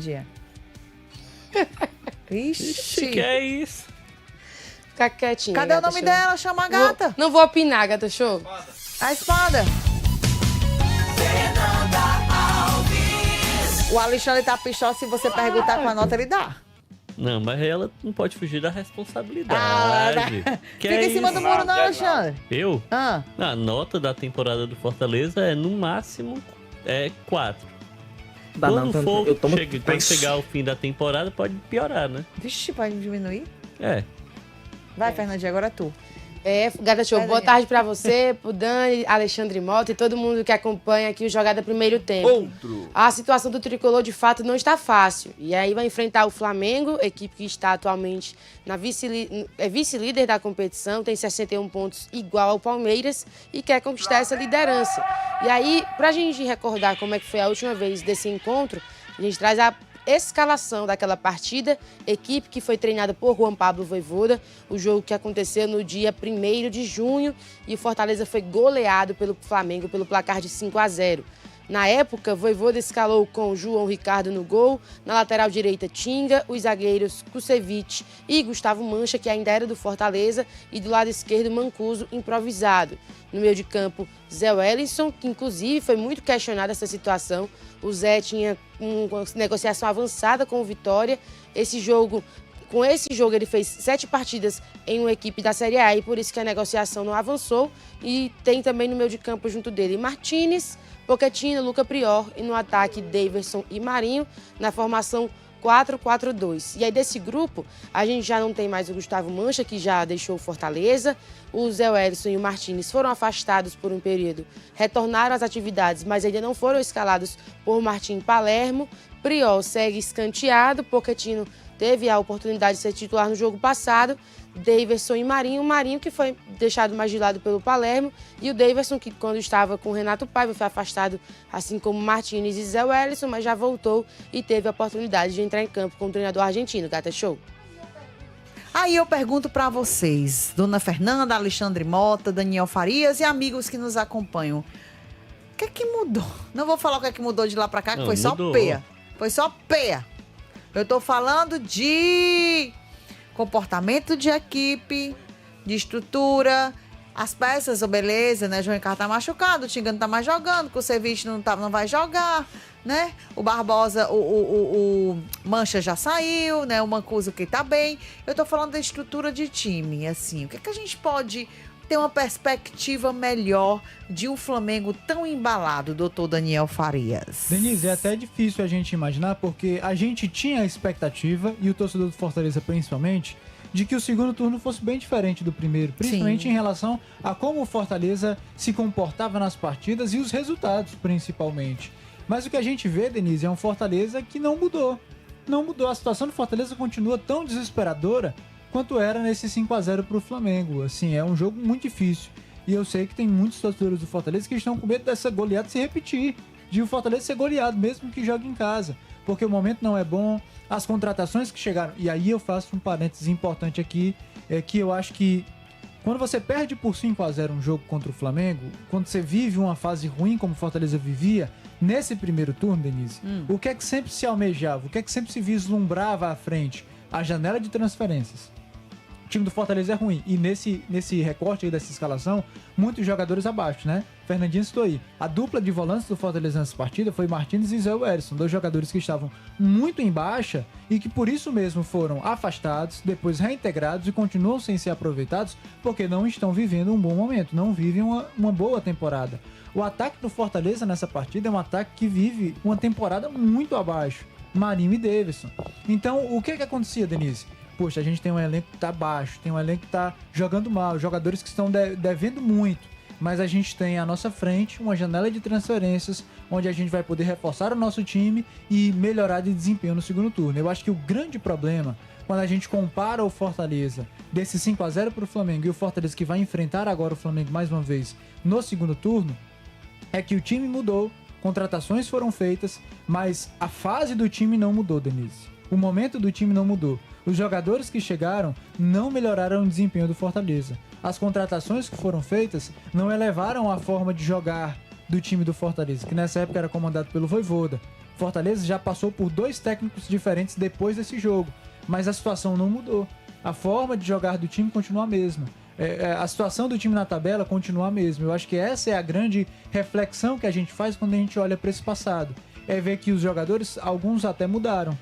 Dia. Ixi. Que é isso? Fica quietinha. Cadê o Gata nome Show? dela? Chama a gata. Não vou opinar, Gata Show. A espada. O Alexandre tá pistola, se você perguntar com a nota, ele dá. Não, mas ela não pode fugir da responsabilidade. Que Fica é em cima isso? do muro, não, Alexandre. Eu? Ah. A nota da temporada do Fortaleza é, no máximo, 4. Quando chegar o fim da temporada, pode piorar, né? Vixe, pode diminuir? É. Vai, Fernandinha, agora é tu. Gata Show, boa tarde pra você, pro Dani, Alexandre Mota e todo mundo que acompanha aqui o Jogada Primeiro Tempo. A situação do Tricolor, de fato, não está fácil. E aí vai enfrentar o Flamengo, equipe que está atualmente vice-líder da competição, tem 61 pontos igual ao Palmeiras e quer conquistar essa liderança. E aí, pra gente recordar como é que foi a última vez desse encontro, a gente traz a escalação daquela partida, equipe que foi treinada por Juan Pablo Vojvoda, o jogo que aconteceu no dia 1º de junho e o Fortaleza foi goleado pelo Flamengo pelo placar de 5-0. Na época, Vojvoda escalou com João Ricardo no gol, na lateral direita Tinga, os zagueiros Kusevich e Gustavo Mancha, que ainda era do Fortaleza, e do lado esquerdo Mancuso improvisado. No meio de campo, Zé Wellison, que inclusive foi muito questionado essa situação. O Zé tinha uma negociação avançada com o Vitória. Com esse jogo ele fez 7 partidas em uma equipe da Série A e por isso que a negociação não avançou. E tem também no meio de campo junto dele Martínez, Pochettino, Luca Prior e no ataque Daverson e Marinho na formação 4-4-2. E aí desse grupo, a gente já não tem mais o Gustavo Mancha, que já deixou o Fortaleza. O Zé Wellison e o Martínez foram afastados por um período, retornaram às atividades, mas ainda não foram escalados por Martim Palermo. Priol segue escanteado, Pochettino teve a oportunidade de ser titular no jogo passado. Daverson e Marinho. O Marinho que foi deixado mais de lado pelo Palermo e o Daverson que quando estava com o Renato Paiva foi afastado assim como Martínez e Zé Wellison, mas já voltou e teve a oportunidade de entrar em campo com o treinador argentino. Gata Show. Aí eu pergunto pra vocês, Dona Fernanda, Alexandre Mota, Daniel Farias e amigos que nos acompanham. O que é que mudou? Não vou falar o que é que mudou de lá pra cá, que foi só peia. Foi só peia. Eu tô falando de comportamento de equipe, de estrutura, as peças, beleza, né? João Ricardo tá machucado, o Tinga não tá mais jogando, o Kusevich não vai jogar, né? O Barbosa, o Mancha já saiu, né? O Mancuso que tá bem. Eu tô falando da estrutura de time, assim. O que é que a gente pode ter uma perspectiva melhor de um Flamengo tão embalado, doutor Daniel Farias? Denise, é até difícil a gente imaginar, porque a gente tinha a expectativa, e o torcedor do Fortaleza principalmente, de que o segundo turno fosse bem diferente do primeiro, principalmente em relação a como o Fortaleza se comportava nas partidas e os resultados, principalmente. Mas o que a gente vê, Denise, é um Fortaleza que não mudou. Não mudou. A situação do Fortaleza continua tão desesperadora quanto era nesse 5-0 pro Flamengo. Assim, é um jogo muito difícil. E eu sei que tem muitos torcedores do Fortaleza que estão com medo dessa goleada se repetir. De o Fortaleza ser goleado, mesmo que jogue em casa. Porque o momento não é bom. As contratações que chegaram... E aí eu faço um parênteses importante aqui. É que eu acho que quando você perde por 5-0 um jogo contra o Flamengo, quando você vive uma fase ruim como o Fortaleza vivia, nesse primeiro turno, Denise, o que é que sempre se almejava? O que é que sempre se vislumbrava à frente? A janela de transferências. O time do Fortaleza é ruim. E nesse recorte aí dessa escalação, muitos jogadores abaixo, né? Fernandinho citou aí. A dupla de volantes do Fortaleza nessa partida foi Martínez e Zé Wellison, 2 jogadores que estavam muito em baixa e que por isso mesmo foram afastados, depois reintegrados e continuam sem ser aproveitados porque não estão vivendo um bom momento, não vivem uma boa temporada. O ataque do Fortaleza nessa partida é um ataque que vive uma temporada muito abaixo. Marinho e Daverson. Então, o que acontecia, Denise? Poxa, a gente tem um elenco que tá baixo, tem um elenco que tá jogando mal, jogadores que estão devendo muito, mas a gente tem à nossa frente uma janela de transferências onde a gente vai poder reforçar o nosso time e melhorar de desempenho no segundo turno. Eu acho que o grande problema, quando a gente compara o Fortaleza desse 5-0 pro Flamengo e o Fortaleza que vai enfrentar agora o Flamengo mais uma vez no segundo turno, é que o time mudou, contratações foram feitas, mas a fase do time não mudou, Denise. O momento do time não mudou. Os jogadores que chegaram não melhoraram o desempenho do Fortaleza. As contratações que foram feitas não elevaram a forma de jogar do time do Fortaleza, que nessa época era comandado pelo Vojvoda. Fortaleza já passou por 2 técnicos diferentes depois desse jogo, mas a situação não mudou. A forma de jogar do time continua a mesma. A situação do time na tabela continua a mesma. Eu acho que essa é a grande reflexão que a gente faz quando a gente olha para esse passado. É ver que os jogadores, alguns até mudaram.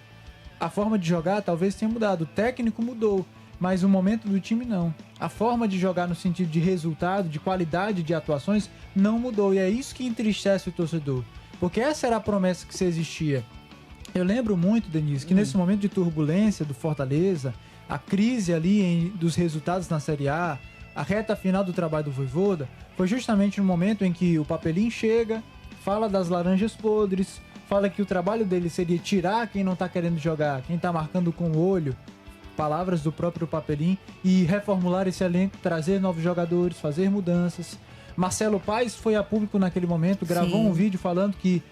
A forma de jogar talvez tenha mudado. O técnico mudou, mas o momento do time não. A forma de jogar no sentido de resultado, de qualidade de atuações, não mudou. E é isso que entristece o torcedor. Porque essa era a promessa que se existia. Eu lembro muito, Denise, que nesse momento de turbulência do Fortaleza, a crise ali dos resultados na Série A, a reta final do trabalho do Vojvoda, foi justamente no momento em que o Papelim chega, fala das laranjas podres, fala que o trabalho dele seria tirar quem não tá querendo jogar, quem tá marcando com o olho, palavras do próprio Papelim, e reformular esse elenco, trazer novos jogadores, fazer mudanças. Marcelo Paes foi a público naquele momento, gravou um vídeo falando que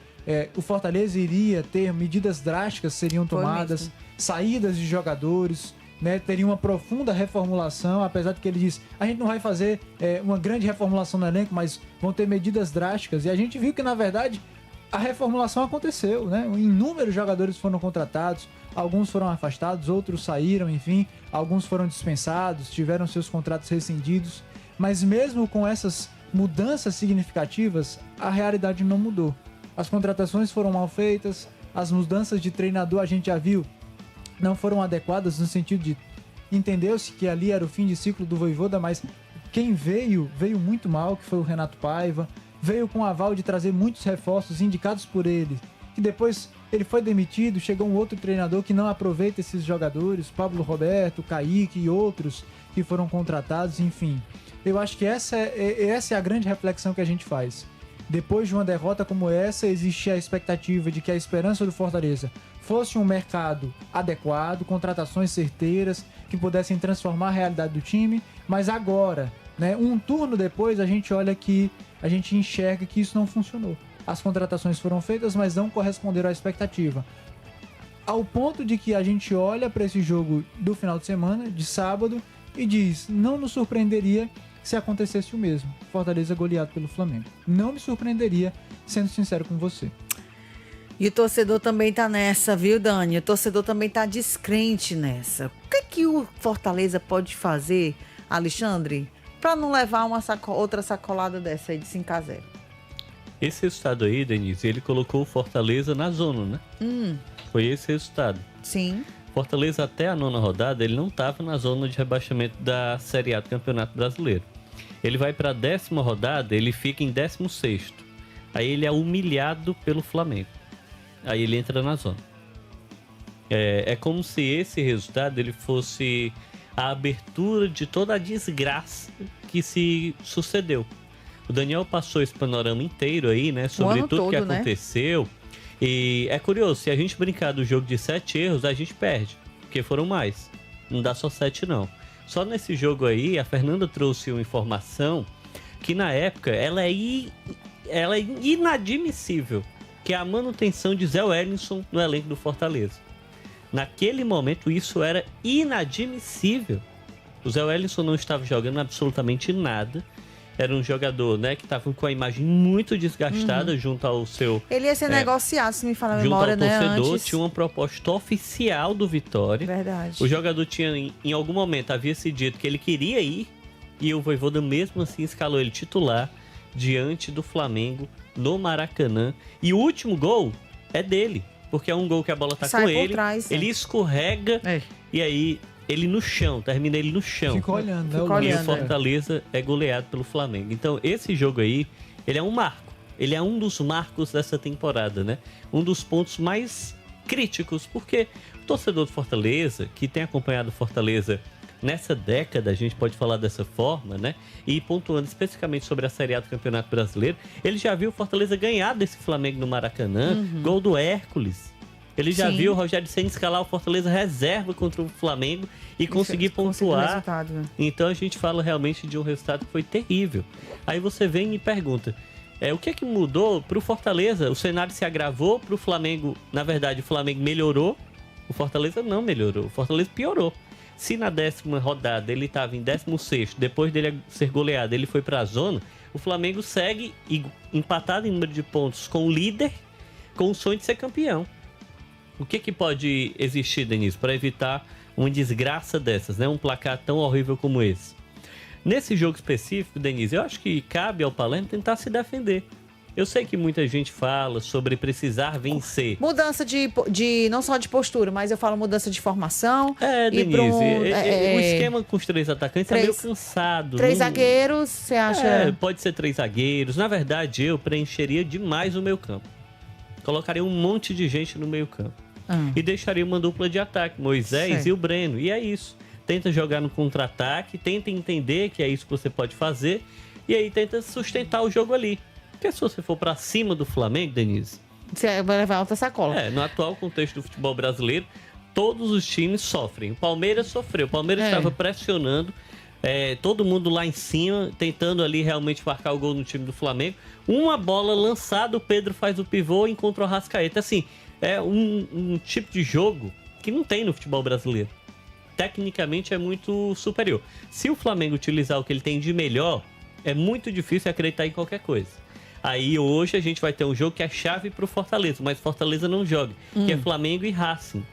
o Fortaleza iria ter medidas drásticas seriam tomadas, saídas de jogadores, né, teria uma profunda reformulação, apesar de que ele disse, a gente não vai fazer uma grande reformulação no elenco, mas vão ter medidas drásticas. E a gente viu que, na verdade, a reformulação aconteceu, né? Inúmeros jogadores foram contratados, alguns foram afastados, outros saíram, enfim, alguns foram dispensados, tiveram seus contratos rescindidos, mas mesmo com essas mudanças significativas, a realidade não mudou. As contratações foram mal feitas, as mudanças de treinador a gente já viu, não foram adequadas no sentido de entendeu-se que ali era o fim de ciclo do Vojvoda, mas quem veio muito mal, que foi o Renato Paiva, veio com o aval de trazer muitos reforços indicados por ele, que depois ele foi demitido, chegou um outro treinador que não aproveita esses jogadores, Pablo Roberto, Kaique e outros que foram contratados, enfim. Eu acho que essa é a grande reflexão que a gente faz. Depois de uma derrota como essa, existia a expectativa de que a esperança do Fortaleza fosse um mercado adequado, contratações certeiras, que pudessem transformar a realidade do time, mas agora, né, um turno depois, a gente enxerga que isso não funcionou. As contratações foram feitas, mas não corresponderam à expectativa. Ao ponto de que a gente olha para esse jogo do final de semana, de sábado, e diz, não nos surpreenderia se acontecesse o mesmo. Fortaleza goleado pelo Flamengo. Não me surpreenderia, sendo sincero com você. E o torcedor também tá nessa, viu, Dani? O torcedor também tá descrente nessa. O que o Fortaleza pode fazer, Alexandre, para não levar outra sacolada dessa aí de 5-0? Esse resultado aí, Denise, ele colocou o Fortaleza na zona, né? Foi esse resultado. Sim. Fortaleza até a 9ª rodada, ele não estava na zona de rebaixamento da Série A do Campeonato Brasileiro. Ele vai para a 10ª rodada, ele fica em 16º. Aí ele é humilhado pelo Flamengo. Aí ele entra na zona. É como se esse resultado ele fosse a abertura de toda a desgraça que se sucedeu. O Daniel passou esse panorama inteiro aí, né? Sobre tudo todo, que aconteceu. Né? E é curioso, se a gente brincar do jogo de 7 erros, a gente perde. Porque foram mais. Não dá só 7, não. Só nesse jogo aí, a Fernanda trouxe uma informação que na época ela é inadmissível. Que é a manutenção de Zé Wellington no elenco do Fortaleza. Naquele momento, isso era inadmissível. O Zé Wellington não estava jogando absolutamente nada. Era um jogador, né, que estava com a imagem muito desgastada junto ao seu... Ele ia ser negociado, se me falar a memória, né? Junto ao torcedor, antes tinha uma proposta oficial do Vitória. Verdade. O jogador tinha, em algum momento, havia se dito que ele queria ir, e o Vojvoda mesmo assim escalou ele titular diante do Flamengo no Maracanã. E o último gol é dele, porque é um gol que a bola tá com ele, trás, ele escorrega, e aí... ele no chão, termina ele no chão. Fica olhando. E o Fortaleza é goleado pelo Flamengo. Então, esse jogo aí, ele é um marco. Ele é um dos marcos dessa temporada, né? Um dos pontos mais críticos, porque o torcedor do Fortaleza, que tem acompanhado o Fortaleza nessa década, a gente pode falar dessa forma, né? E pontuando especificamente sobre a Série A do Campeonato Brasileiro, ele já viu o Fortaleza ganhar desse Flamengo no Maracanã, gol do Hércules. Ele já viu o Rogério Ceni escalar o Fortaleza reserva contra o Flamengo e conseguir pontuar. Né? Então a gente fala realmente de um resultado que foi terrível. Aí você vem e me pergunta, o que é que mudou para o Fortaleza? O cenário se agravou para o Flamengo? Na verdade, o Flamengo melhorou, o Fortaleza não melhorou, o Fortaleza piorou. Se na 10ª rodada ele estava em 16º, depois dele ser goleado, ele foi para a zona, o Flamengo segue empatado em número de pontos com o líder, com o sonho de ser campeão. O que pode existir, Denise, para evitar uma desgraça dessas, né? Um placar tão horrível como esse? Nesse jogo específico, Denise, eu acho que cabe ao Palermo tentar se defender. Eu sei que muita gente fala sobre precisar vencer. Mudança de não só de postura, mas eu falo mudança de formação. Denise, o esquema com os 3 atacantes é meio cansado. 3 zagueiros, você acha? Pode ser 3 zagueiros. Na verdade, eu preencheria demais o meio campo. Colocaria um monte de gente no meio campo. E deixaria uma dupla de ataque, Moisés e o Breno. E é isso. Tenta jogar no contra-ataque, tenta entender que é isso que você pode fazer. E aí tenta sustentar o jogo ali. Porque se você for pra cima do Flamengo, Denise... Você vai levar outra sacola. No atual contexto do futebol brasileiro, todos os times sofrem. O Palmeiras sofreu. O Palmeiras estava pressionando, todo mundo lá em cima, tentando ali realmente marcar o gol no time do Flamengo. Uma bola lançada, o Pedro faz o pivô e encontra o Arrascaeta. Assim, é um tipo de jogo que não tem no futebol brasileiro. Tecnicamente é muito superior. Se o Flamengo utilizar o que ele tem de melhor, é muito difícil acreditar em qualquer coisa. Aí hoje a gente vai ter um jogo que é chave pro Fortaleza, mas Fortaleza não joga, que é Flamengo e Racing.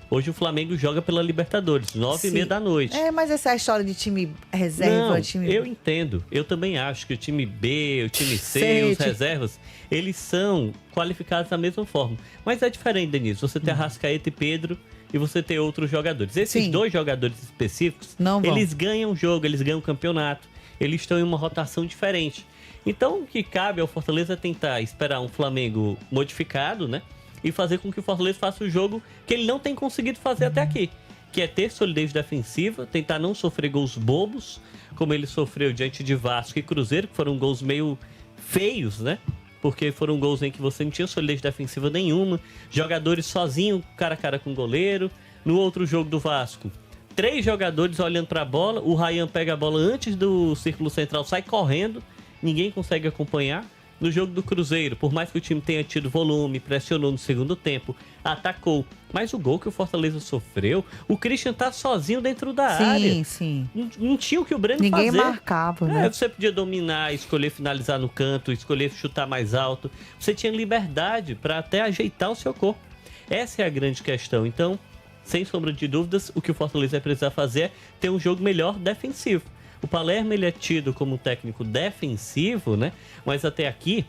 Hoje o Flamengo joga pela Libertadores, 9h30 da noite. Mas essa é a história de time reserva. Eu entendo. Eu também acho que o time B, o time C, os reservas, eles são qualificados da mesma forma. Mas é diferente, Denise. Você tem Arrascaeta e Pedro e você tem outros jogadores. Esses 2 jogadores específicos, eles ganham o jogo, eles ganham o campeonato. Eles estão em uma rotação diferente. Então, o que cabe ao Fortaleza é tentar esperar um Flamengo modificado, né? E fazer com que o Fortaleza faça o jogo que ele não tem conseguido fazer até aqui. Que é ter solidez defensiva, tentar não sofrer gols bobos, como ele sofreu diante de Vasco e Cruzeiro, que foram gols meio feios, né? Porque foram gols em que você não tinha solidez defensiva nenhuma. Jogadores sozinhos, cara a cara com o goleiro. No outro jogo do Vasco, 3 jogadores olhando para a bola. O Ryan pega a bola antes do círculo central, sai correndo. Ninguém consegue acompanhar. No jogo do Cruzeiro, por mais que o time tenha tido volume, pressionou no segundo tempo, atacou. Mas o gol que o Fortaleza sofreu, o Christian tá sozinho dentro da área. Sim. Não tinha o que o Breno fazer. Ninguém marcava, né? Você podia dominar, escolher finalizar no canto, escolher chutar mais alto. Você tinha liberdade para até ajeitar o seu corpo. Essa é a grande questão. Então, sem sombra de dúvidas, o que o Fortaleza vai precisar fazer é ter um jogo melhor defensivo. O Palermo, ele é tido como um técnico defensivo, né? Mas até aqui,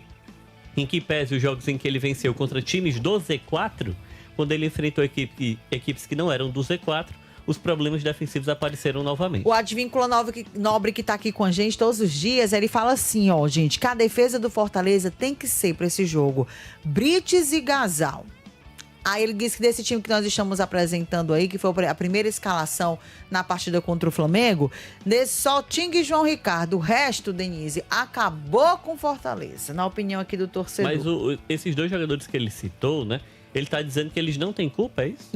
em que pese os jogos em que ele venceu contra times do Z4, quando ele enfrentou equipes que não eram do Z4, os problemas defensivos apareceram novamente. O Advíncula Nobre que tá aqui com a gente todos os dias, ele fala assim, gente, que a defesa do Fortaleza tem que ser para esse jogo Brites e Gasal. Aí ele disse que desse time que nós estamos apresentando aí, que foi a primeira escalação na partida contra o Flamengo, só Tinga e João Ricardo. O resto, Denise, acabou com Fortaleza, na opinião aqui do torcedor. Mas esses 2 jogadores que ele citou, né? Ele tá dizendo que eles não têm culpa, é isso?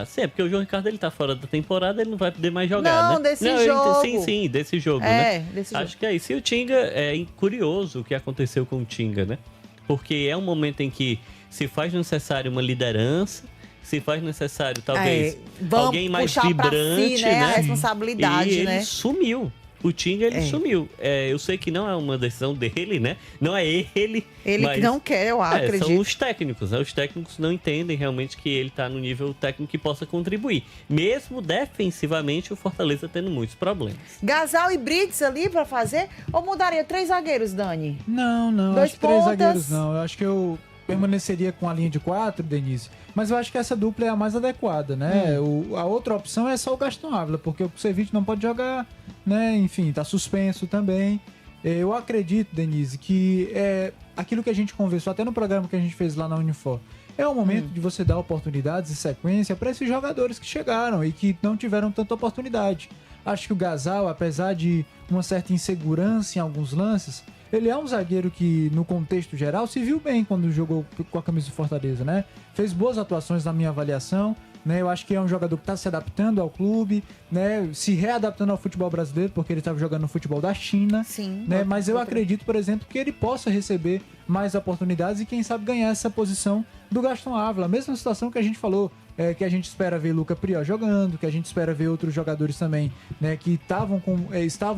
Sim, é porque o João Ricardo ele tá fora da temporada, ele não vai poder mais jogar, né? Desse jogo. Sim, desse jogo, né? Acho que é isso. E o Tinga, é curioso o que aconteceu com o Tinga, né? Porque é um momento em que se faz necessário uma liderança, se faz necessário talvez alguém mais vibrante, si, né? A responsabilidade, e ele sumiu. O Tinga, ele sumiu. Eu sei que não é uma decisão dele, né? Não é ele. Ele mas, que não quer, eu acredito. São os técnicos, né? Os técnicos não entendem realmente que ele tá no nível técnico que possa contribuir. Mesmo defensivamente, o Fortaleza tendo muitos problemas. Gasal e Brits ali pra fazer? Ou mudaria 3 zagueiros, Dani? Não. 2 acho que 3 zagueiros não. Eu acho que eu permaneceria com a linha de 4, Denise. Mas eu acho que essa dupla é a mais adequada, né? A outra opção é só o Gastão Ávila, porque o Kusevich não pode jogar, né? Enfim, tá suspenso também. Eu acredito, Denise, que é aquilo que a gente conversou até no programa que a gente fez lá na Unifor. É o momento de você dar oportunidades e sequência para esses jogadores que chegaram e que não tiveram tanta oportunidade. Acho que o Gasal, apesar de uma certa insegurança em alguns lances, ele é um zagueiro que, no contexto geral, se viu bem quando jogou com a camisa do Fortaleza, né? Fez boas atuações na minha avaliação, né? Eu acho que é um jogador que está se adaptando ao clube, né? Se readaptando ao futebol brasileiro, porque ele estava jogando no futebol da China. Sim. Né? Mas eu acredito, por exemplo, que ele possa receber mais oportunidades e, quem sabe, ganhar essa posição do Gastão Ávila. A mesma situação que a gente falou, que a gente espera ver Luca Prió jogando, que a gente espera ver outros jogadores também, né, que estavam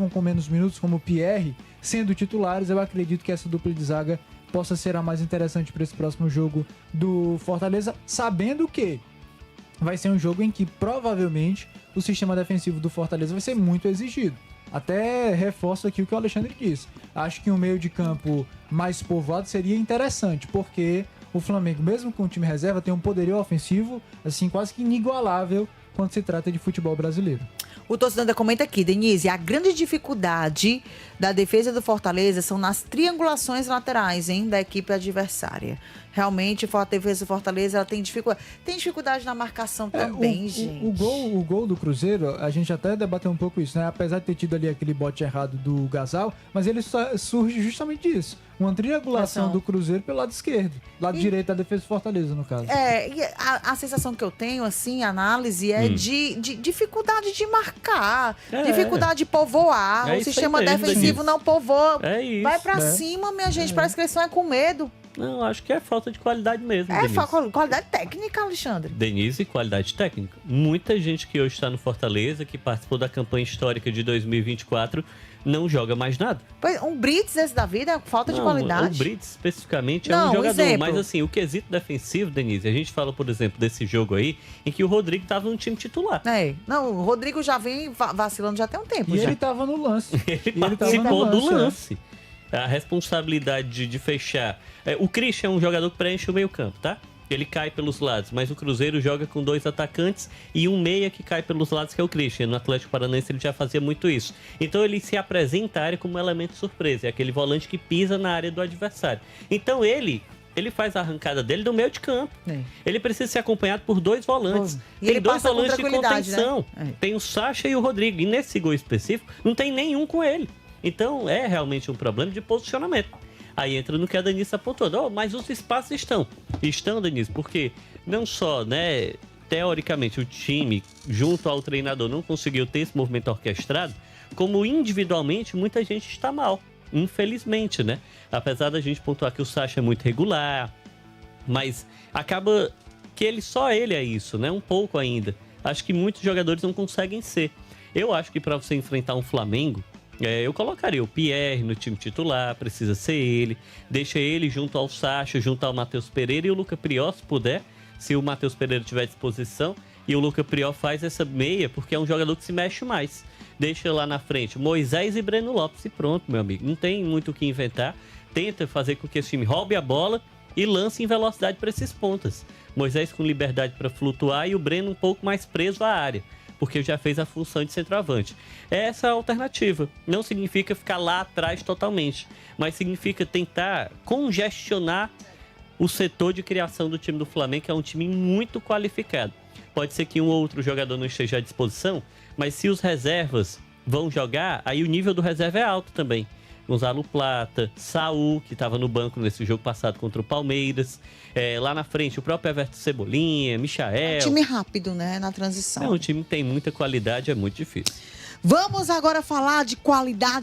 com menos minutos, como o Pierre, sendo titulares. Eu acredito que essa dupla de zaga possa ser a mais interessante para esse próximo jogo do Fortaleza, sabendo que vai ser um jogo em que provavelmente o sistema defensivo do Fortaleza vai ser muito exigido. Até reforço aqui o que o Alexandre disse. Acho que um meio de campo mais povoado seria interessante, porque o Flamengo, mesmo com o time reserva, tem um poderio ofensivo assim quase que inigualável quando se trata de futebol brasileiro. O torcedor ainda comenta aqui, Denise, a grande dificuldade da defesa do Fortaleza são nas triangulações laterais, da equipe adversária. Realmente, a defesa do Fortaleza ela tem dificuldade na marcação também, gente. O gol do Cruzeiro, a gente até debateu um pouco isso, né? Apesar de ter tido ali aquele bote errado do Gasal, mas ele surge justamente disso. Uma triangulação do Cruzeiro pelo lado esquerdo. Lado direito da defesa do Fortaleza, no caso. E a sensação que eu tenho, assim, análise, é de dificuldade de marcar, dificuldade de povoar. O sistema defensivo não povoa. É isso. Vai pra cima, minha gente, parece que eles estão com medo. Não, acho que é falta de qualidade mesmo, Denise. Qualidade técnica, Alexandre. Denise, qualidade técnica. Muita gente que hoje está no Fortaleza, que participou da campanha histórica de 2024, não joga mais nada. Um Brits esse da vida, falta de qualidade. O Brits, especificamente, é um jogador. Exemplo. Mas, assim, o quesito defensivo, Denise, a gente fala, por exemplo, desse jogo aí, em que o Rodrigo estava no time titular. O Rodrigo já vem vacilando já tem um tempo. Ele estava no lance. Ele participou do lance. A responsabilidade de fechar... o Christian é um jogador que preenche o meio campo, tá? Ele cai pelos lados, mas o Cruzeiro joga com 2 atacantes e um meia que cai pelos lados, que é o Christian. No Atlético Paranaense ele já fazia muito isso. Então ele se apresenta à área como um elemento surpresa. É aquele volante que pisa na área do adversário. Então ele faz a arrancada dele do meio de campo. Ele precisa ser acompanhado por 2 volantes. Tem 2 volantes de contenção. Né? Tem o Sacha e o Rodrigo. E nesse gol específico, não tem nenhum com ele. Então é realmente um problema de posicionamento. Aí entra no que a Denise apontou. Mas os espaços estão, Denise, porque não só, né, teoricamente o time, junto ao treinador, não conseguiu ter esse movimento orquestrado, como individualmente muita gente está mal, infelizmente, né? Apesar da gente pontuar que o Sacha é muito regular, mas acaba que só ele é isso, né? Um pouco ainda. Acho que muitos jogadores não conseguem ser. Eu acho que para você enfrentar um Flamengo, eu colocaria o Pierre no time titular, precisa ser ele. Deixa ele junto ao Sacha, junto ao Matheus Pereira e o Luca Prior, se puder, se o Matheus Pereira tiver à disposição. E o Luca Prior faz essa meia porque é um jogador que se mexe mais. Deixa lá na frente Moisés e Breno Lopes e pronto, meu amigo. Não tem muito o que inventar. Tenta fazer com que esse time roube a bola e lance em velocidade para esses pontas. Moisés com liberdade para flutuar e o Breno um pouco mais preso à área, porque já fez a função de centroavante. Essa é a alternativa. Não significa ficar lá atrás totalmente, mas significa tentar congestionar o setor de criação do time do Flamengo, que é um time muito qualificado. Pode ser que um ou outro jogador não esteja à disposição, mas se os reservas vão jogar, aí o nível do reserva é alto também. Gonzalo Plata, Saul, que estava no banco nesse jogo passado contra o Palmeiras. Lá na frente, o próprio Everton Cebolinha, Michael. É um time rápido, né, na transição. Um time que tem muita qualidade, é muito difícil. Vamos agora falar de qualidade